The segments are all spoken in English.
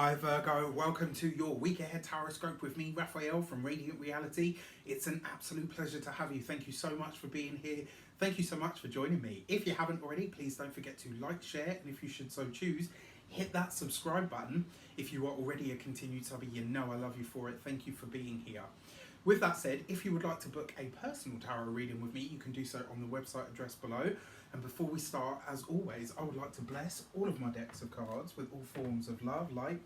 Hi Virgo, welcome to your week ahead horoscope with me, Raphael from Reydiant Reality. It's an absolute pleasure to have you. Thank you so much for being here. Thank you so much for joining me. If you haven't already, please don't forget to like, share, and if you should so choose, hit that subscribe button. If you are already a continued subby, you know I love you for it. Thank you for being here. With that said, if you would like to book a personal tarot reading with me, you can do so on the website address below. And before we start, as always, I would like to bless all of my decks of cards with all forms of love, light,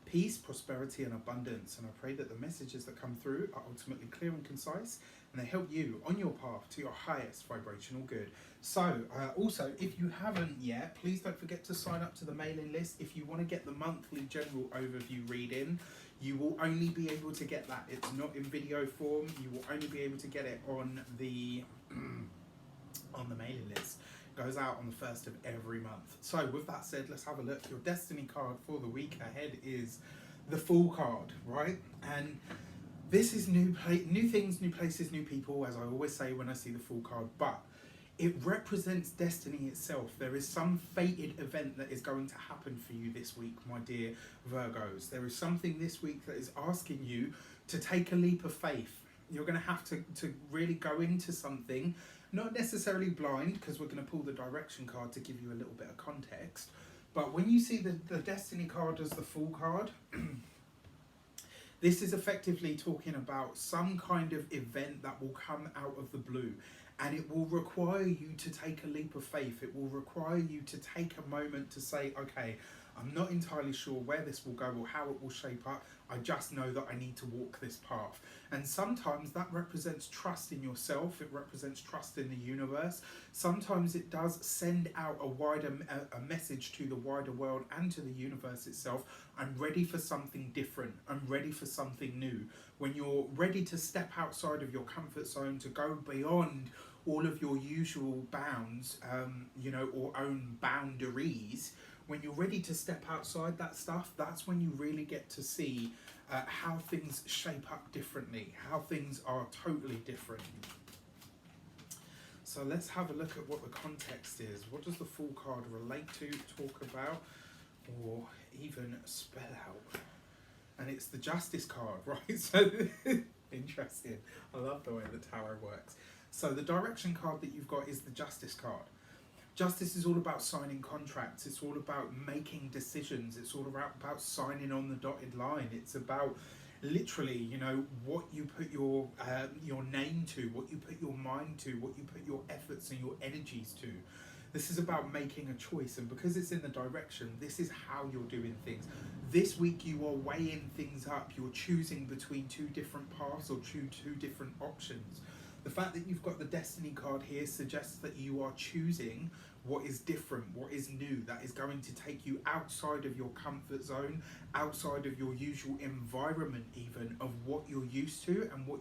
peace, prosperity, and abundance. And I pray that the messages that come through are ultimately clear and concise, and they help you on your path to your highest vibrational good. So, also, if you haven't yet, please don't forget to sign up to the mailing list. If you want to get the monthly general overview reading, you will only be able to get that. It's not in video form. You will only be able to get it on the on the mailing list. It goes out on the 1st of every month. So with that said, let's have a look. Your destiny card for the week ahead is the Fool card, right? And this is new things, new places, new people, as I always say when I see the Fool card, but it represents destiny itself. There is some fated event that is going to happen for you this week, my dear Virgos. There is something this week that is asking you to take a leap of faith. You're going to have to really go into something, not necessarily blind, because we're going to pull the direction card to give you a little bit of context. But when you see the destiny card as the Fool card, this is effectively talking about some kind of event that will come out of the blue. And it will require you to take a leap of faith. It will require you to take a moment to say, okay, I'm not entirely sure where this will go or how it will shape up. I just know that I need to walk this path. And sometimes that represents trust in yourself. It represents trust in the universe. Sometimes it does send out a message to the wider world and to the universe itself. I'm ready for something different. I'm ready for something new. When you're ready to step outside of your comfort zone, to go beyond all of your usual bounds, or own boundaries, when you're ready to step outside that stuff, that's when you really get to see how things shape up differently, how things are totally different. So let's have a look at what the context is. What does the Fool card relate to, talk about, or even spell out? And it's the Justice card, right? So interesting. I love the way the tarot works. So the direction card that you've got is the Justice card. Justice is all about signing contracts. It's all about making decisions. It's all about signing on the dotted line. It's about literally, what you put your name to, what you put your mind to, what you put your efforts and your energies to. This is about making a choice, and because it's in the direction, this is how you're doing things. This week you are weighing things up. You're choosing between two different paths or two different options. The fact that you've got the Destiny card here suggests that you are choosing what is different, what is new, that is going to take you outside of your comfort zone, outside of your usual environment even, of what you're used to and what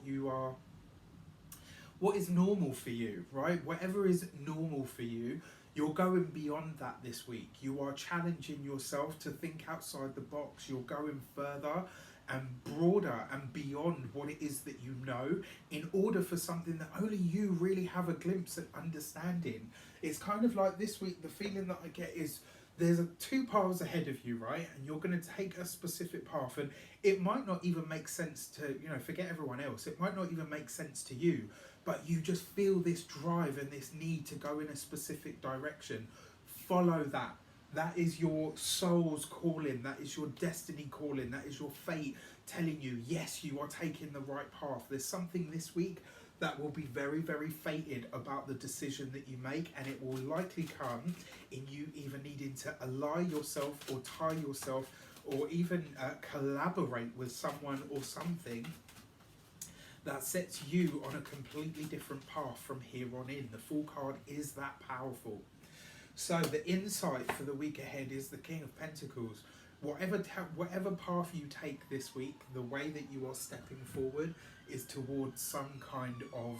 is normal for you, right? Whatever is normal for you, you're going beyond that this week. You are challenging yourself to think outside the box. You're going further and broader and beyond what it is that you know, in order for something that only you really have a glimpse at understanding. It's kind of like this week, the feeling that I get is there's two paths ahead of you, right? And you're going to take a specific path, and it might not even make sense to, forget everyone else. It might not even make sense to you, but you just feel this drive and this need to go in a specific direction. Follow that. That is your soul's calling. That is your destiny calling. That is your fate telling you, yes, you are taking the right path. There's something this week that will be very, very fated about the decision that you make, and it will likely come in you either needing to ally yourself or tie yourself or even collaborate with someone or something that sets you on a completely different path from here on in. The Fool card is that powerful. So the insight for the week ahead is the King of Pentacles. Whatever path you take this week, the way that you are stepping forward is towards some kind of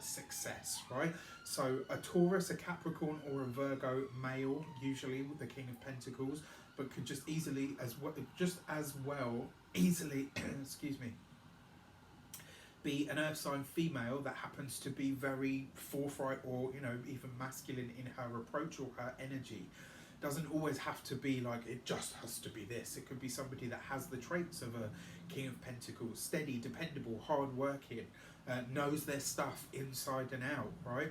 success, right? So a Taurus, a Capricorn, or a Virgo male, usually with the King of Pentacles, but could just as well easily, excuse me, be an earth sign female that happens to be very forthright or even masculine in her approach or her energy. doesn't always have to be like it just has to be this. It could be somebody that has the traits of a King of Pentacles, steady, dependable, hard-working, knows their stuff inside and out, right?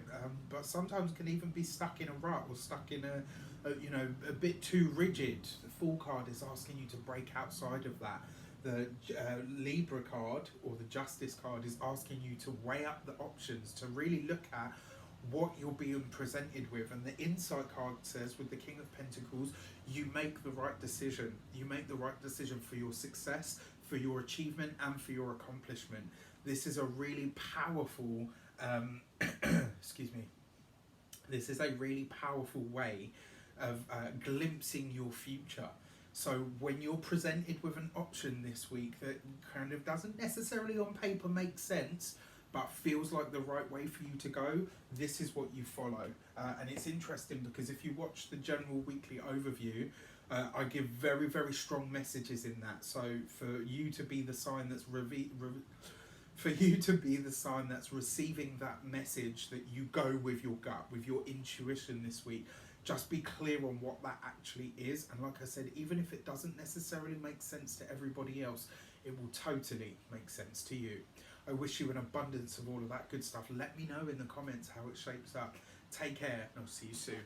But sometimes can even be stuck in a rut or stuck in a bit too rigid. The Fool card is asking you to break outside of that. The Libra card or the Justice card is asking you to weigh up the options, to really look at what you're being presented with. And the Insight card says, with the King of Pentacles, you make the right decision. You make the right decision for your success, for your achievement, and for your accomplishment. This is a really powerful excuse me, this is a really powerful way of glimpsing your future. So when you're presented with an option this week that kind of doesn't necessarily on paper make sense, but feels like the right way for you to go, this is what you follow. And it's interesting because if you watch the general weekly overview, I give very, very strong messages in that. So for you to be the sign that's receiving that message, that you go with your gut, with your intuition this week, just be clear on what that actually is. And like I said, even if it doesn't necessarily make sense to everybody else, it will totally make sense to you. I wish you an abundance of all of that good stuff. Let me know in the comments how it shapes up. Take care, and I'll see you soon.